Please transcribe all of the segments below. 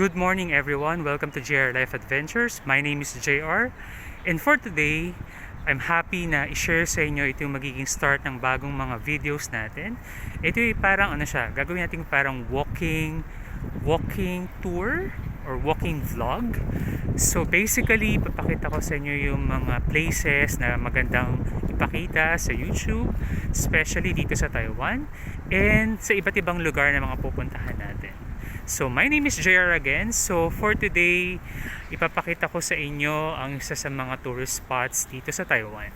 Good morning everyone. Welcome to JR Life Adventures. My name is JR. And for today, I'm happy na i-share sa inyo ito yung magiging start ng bagong mga videos natin. Ito yung parang gagawin natin parang walking tour or walking vlog. So basically, papakita ko sa inyo yung mga places na magandang ipakita sa YouTube, especially dito sa Taiwan and sa iba't ibang lugar na mga pupuntahan natin. So, my name is JR again. So, for today, ipapakita ko sa inyo ang isa sa mga tourist spots dito sa Taiwan.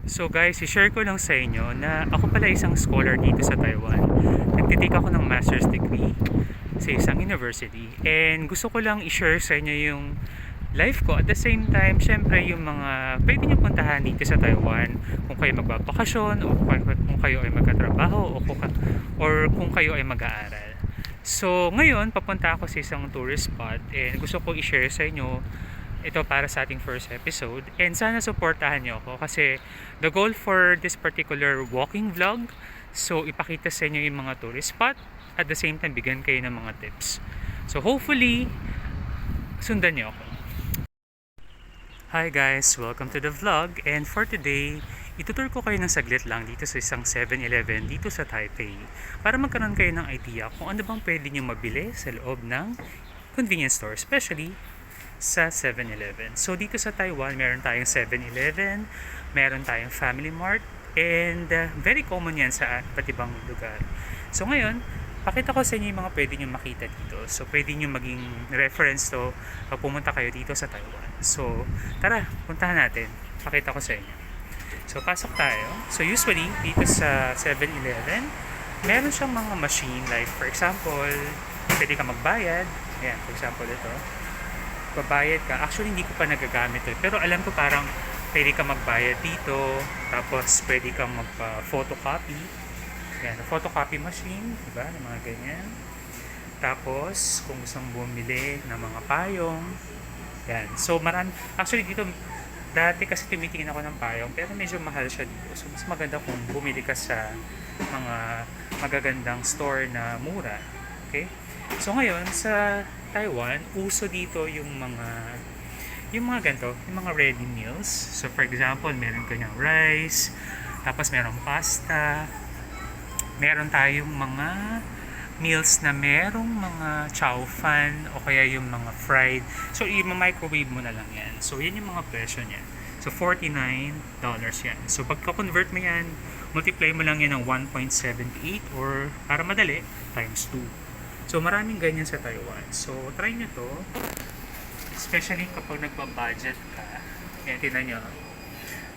So guys, i-share ko lang sa inyo na ako pala isang scholar dito sa Taiwan. Nagtitake ako ng master's degree sa isang university. And gusto ko lang i-share sa inyo yung life ko. At the same time, syempre yung mga pwede nyo puntahan dito sa Taiwan kung kayo magbabakasyon o kung kayo ay magkatrabaho or kung kayo ay mag-aaral. So, ngayon, papunta ako sa isang tourist spot and gusto ko i-share sa inyo ito para sa ating first episode. And sana supportahan nyo ako kasi the goal for this particular walking vlog, so ipakita sa inyo yung mga tourist spot at the same time bigyan kayo ng mga tips. So, hopefully, sundan nyo ako. Hi guys! Welcome to the vlog and for today, itutur ko kayo ng saglit lang dito sa isang 7-Eleven dito sa Taipei para magkaroon kayo ng idea kung ano bang pwede nyo mabili sa loob ng convenience store, especially sa 7-Eleven. So dito sa Taiwan, meron tayong 7-Eleven, meron tayong Family Mart, and very common yan sa iba't ibang lugar. So ngayon, pakita ko sa inyo yung mga pwede nyo makita dito. So pwede nyo maging reference to pag pumunta kayo dito sa Taiwan. So tara, puntahan natin. Pakita ko sa inyo. So pasok tayo. So usually dito sa 7-Eleven, meron siyang mga machine like for example, pwede ka magbayad. Ayan, for example ito. Babayad ka. Actually hindi ko pa nagagamit ito. Pero alam ko parang pwede ka magbayad dito. Tapos pwede kang magpa-photocopy. Yan, photocopy machine, diba? Ng mga ganyan. Tapos, kung gusto mong bumili ng mga payong, yan. So, actually dito, dati kasi tumitingin ako ng payong, pero medyo mahal siya dito. So, mas maganda kung bumili ka sa mga magagandang store na mura. Okay? So, ngayon, sa Taiwan, uso dito yung mga ganito, yung mga ready meals. So, for example, meron kanyang rice, tapos merong pasta, meron tayong mga meals na merong mga chow fan o kaya yung mga fried. So, i-microwave mo na lang yan. So, yan yung mga presyo niya. So, $49 yan. So, pagka-convert mo yan, multiply mo lang yan ng 1.78 or para madali, times 2. So, maraming ganyan sa Taiwan. So, try nyo to. Especially kapag nagbabudget ka. Yan, tinan nyo.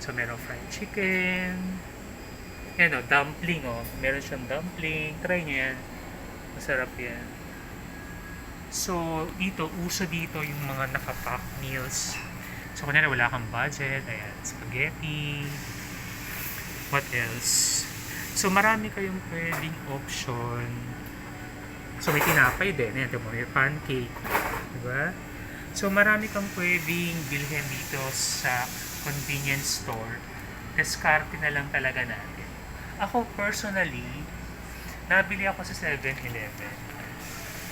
So, merong fried chicken. Yan o, dumpling o. Meron siyang dumpling. Try nyo yan. Masarap yan. So, uso dito yung mga nakapack meals. So, kunyari wala kang budget. Ayan, spaghetti. What else? So, marami kayong pwedeng option. So, may tinapay din. Ayan, ito mo, may pancake. Diba? So, marami kang pwedeng bilhin dito sa convenience store. Diskarte na lang talaga natin. Ako personally, nabili ako sa 7-Eleven.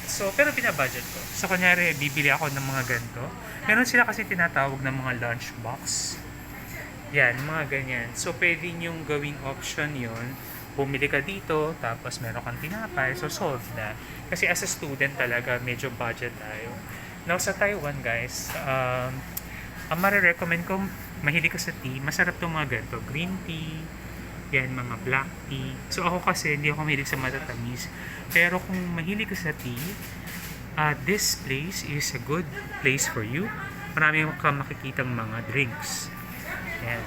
So, pero pinabudget ko. So, kunyari, bibili ako ng mga ganito. Meron sila kasi tinatawag ng mga lunch box. Yan, mga ganyan. So, pwede nyong gawing option yon. Bumili ka dito, tapos meron kang tinapay. So, solve na. Kasi as a student talaga, medyo budget tayo. Now, sa Taiwan, guys, ang marirecommend ko, mahilig ka sa tea. Masarap itong mga ganito. Green tea. Yan, mga black tea. So, ako kasi, hindi ako mahilig sa matatamis. Pero kung mahilig ka sa tea, this place is a good place for you. Marami ka makikitang mga drinks. Yan.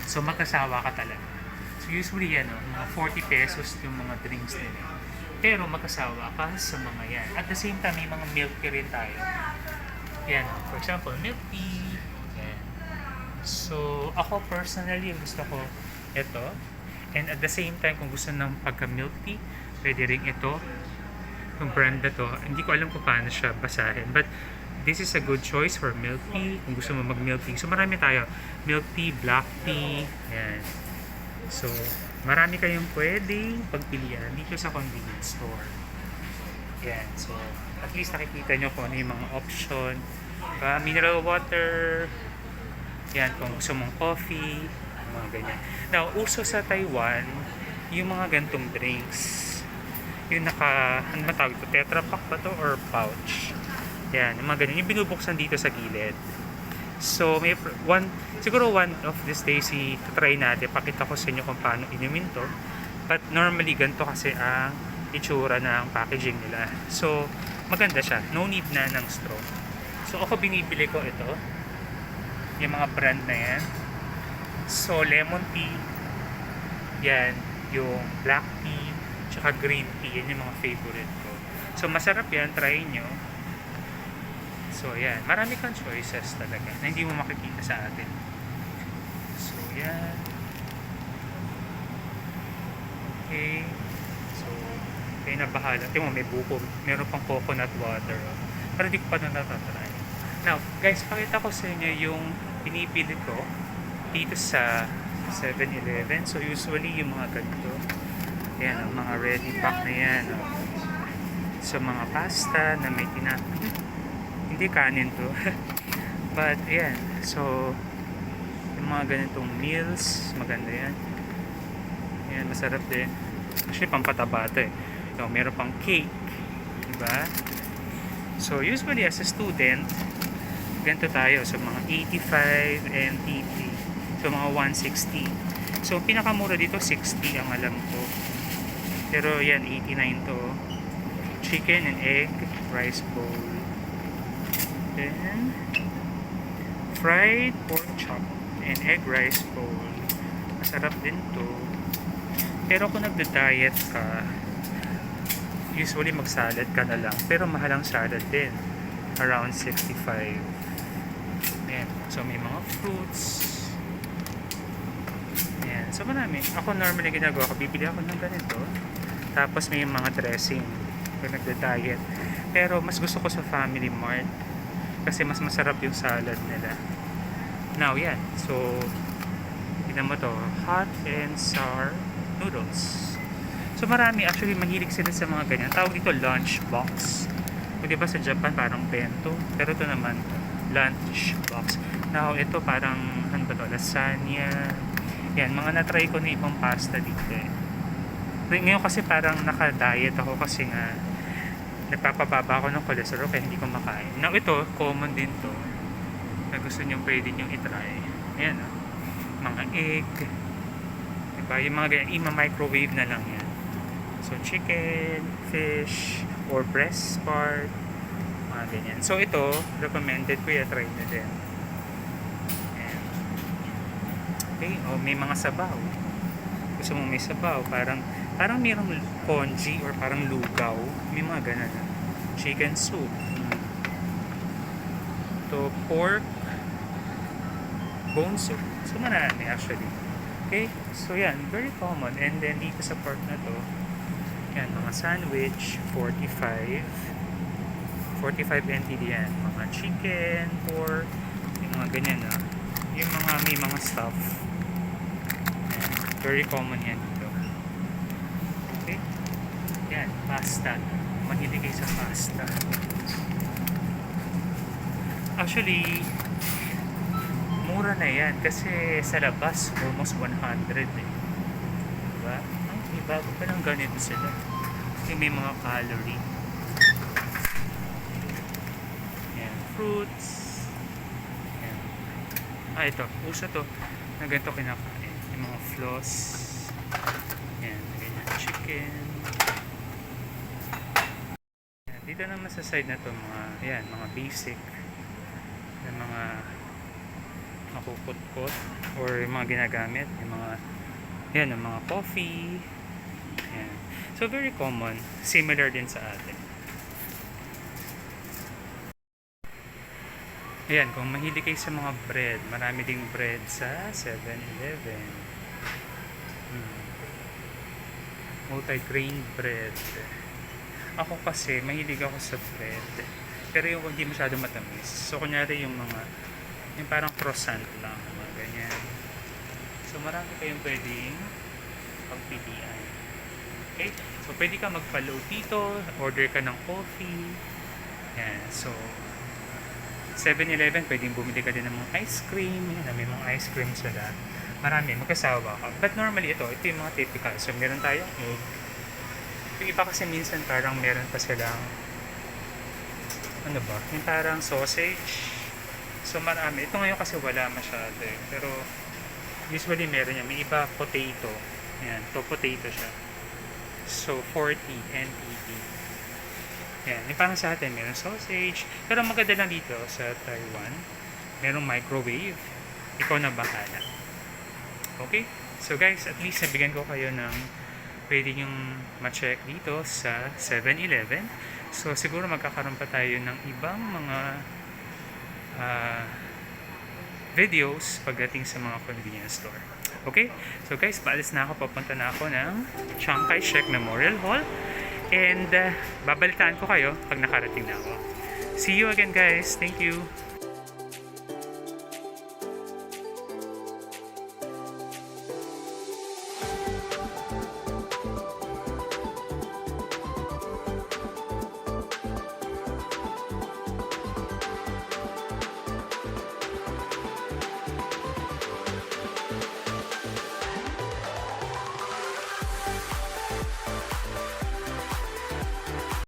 So, magkasawa ka talaga. So, usually yan, mga 40 pesos yung mga drinks nila. Pero, magkasawa ka sa mga yan. At the same time, may mga milk tea rin tayo. Yan. For example, milk tea. Yan. So, ako personally, gusto ko ito. And at the same time, kung gusto ng pagka-milk tea, pwede rin ito. Yung brand na to, hindi ko alam kung paano siya basahin. But, this is a good choice for milk tea. Kung gusto mo mag-milk tea. So, marami tayo. Milk tea, black tea. Yan. So, marami kayong pwedeng pagpilian dito sa convenience store. Yan. So, at least nakikita nyo kung ano yung mga option. Mineral water. Yan, kung gusto mong coffee. Mga ganyan. Now, uso sa Taiwan, yung mga gantong drinks. Yung ano ba tawag ito? Tetra Pak ba to? Or pouch? Yan, yung mga ganyan. Yung binubuksan dito sa gilid. So, siguro one of these days, try natin. Pakita ko sa inyo kung paano inumin to. But normally, ganito kasi ang itsura ng packaging nila. So, maganda siya. No need na ng straw. So, ako binibili ko ito. Yung mga brand na yan. So, lemon tea. Yan. Yung black tea. Tsaka green tea. Yan yung mga favorite ko. So, masarap yan. Try nyo. So, yan. Marami kang choices talaga na hindi mo makikita sa atin. So, yan. Okay. So, kayo na bahala. Tingnan mo, may buko. Meron pang coconut water. Pero hindi ko pa na natatry. Now, guys, pakita ko sa inyo yung pinipili ko dito sa 7-Eleven. So, usually yung mga ganito. Yan, ang mga ready pack na yan. So, mga pasta na may hindi kanin to. But, yan. So, yung mga ganitong meals, maganda yan. Yan, masarap din. Actually, pampataba ito eh. So, meron pang cake. Diba? So, usually as a student, ganito tayo. So, mga 85 and 80. So, mga 160. So, pinakamura dito, 60 ang alam ko. Pero, yan, 89 to. Chicken and egg, rice bowl. Then, fried pork chop and egg rice bowl. Masarap din to. Pero kung nagda-diet ka, usually mag-salad ka na lang. Pero mahal ang salad din. Around 65. Ayan. So, may mga fruits. Ayan. So, marami. Ako normally ginagawa ko, bibili ako ng ganito. Tapos may mga dressing kung nagda-diet. Pero mas gusto ko sa Family Mart. Kasi mas masarap yung salad nila. Now, yan. So, tignan mo to. Hot and sour noodles. So, marami. Actually, mahilig sila sa mga ganyan. Tawag dito lunch box. Kung diba sa Japan, parang bento. Pero ito naman, lunch box. Now, ito parang, ano ba to? Lasagna. Yan, mga na-try ko na ibang pasta dito eh. Ngayon kasi parang naka-diet ako kasi nga nagpapababa ako ng cholesterol kaya hindi ko makain. Now ito, common din to na gusto nyo pwede nyo itry. Ayan o. Mga egg. Diba? Yung mga ganyan, ima-microwave na lang yan. So chicken, fish, or breast part. Mga ganyan. So ito, recommended ko try na din. Ayan. Okay, o may mga sabaw. Gusto mo may sabaw, parang mayroong congee or parang lugaw. May mga ganun. Chicken soup. To pork bone soup. So marami actually. Okay? So yan, very common. And then dito sa pork na to, yan, mga sandwich, 45. 45 NTD yan. Mga chicken, pork, yung mga ganyan na. Yung mga may mga stuff. Yan, very common yan. Yan, pasta. Mahilig kayo sa pasta. Actually, mura na yan kasi sa labas almost 100 eh. Diba? Ay, may bago pa lang ganito sila. Kasi may mga calorie. Yan, fruits. Yan. Ito. Uso to. Na ganito kinakain. Yung mga floss. Yan, ganyan. Chicken. Dito naman sa side na to mga basic na mga makukot-kot or yung mga ginagamit, yung mga coffee. Yan. So very common, similar din sa atin. Ayan, kung mahilig kayo sa mga bread, marami ding bread sa 7-Eleven. Multi-grain bread. Ako kasi, mahilig ako sa bread. Pero yung hindi masyado matamis. So, kunyari yung parang croissant lang. Mga ganyan. So, marami kayong pwedeng pagpilian. Okay? So, So, pwede ka mag-follow dito, order ka ng coffee. Yan. So, 7-Eleven, pwedeng bumili ka din ng mga ice cream. Yan, may mga ice cream sila. Marami, magkasawa ka. But normally, ito yung mga typical. So, meron tayong egg. Yung iba kasi minsan parang meron pa silang, ano ba, yung parang sausage. So, marami. Ito ngayon kasi wala masyado eh. Pero, usually meron yan. May iba, potato. Yan, to potato siya. So, 40 NPP. Yan, yung parang sa atin, meron sausage. Pero maganda lang dito sa Taiwan, merong microwave. Ikaw na bahala. Okay? So guys, at least nabigyan ko kayo ng pwede yung ma-check dito sa 7-Eleven. So siguro magkakaroon pa tayo ng ibang mga videos pagdating sa mga convenience store. Okay? So guys, paalis na ako. Papunta na ako ng Chiang Kai-shek Memorial Hall. And babalitaan ko kayo pag nakarating na ako. See you again guys. Thank you.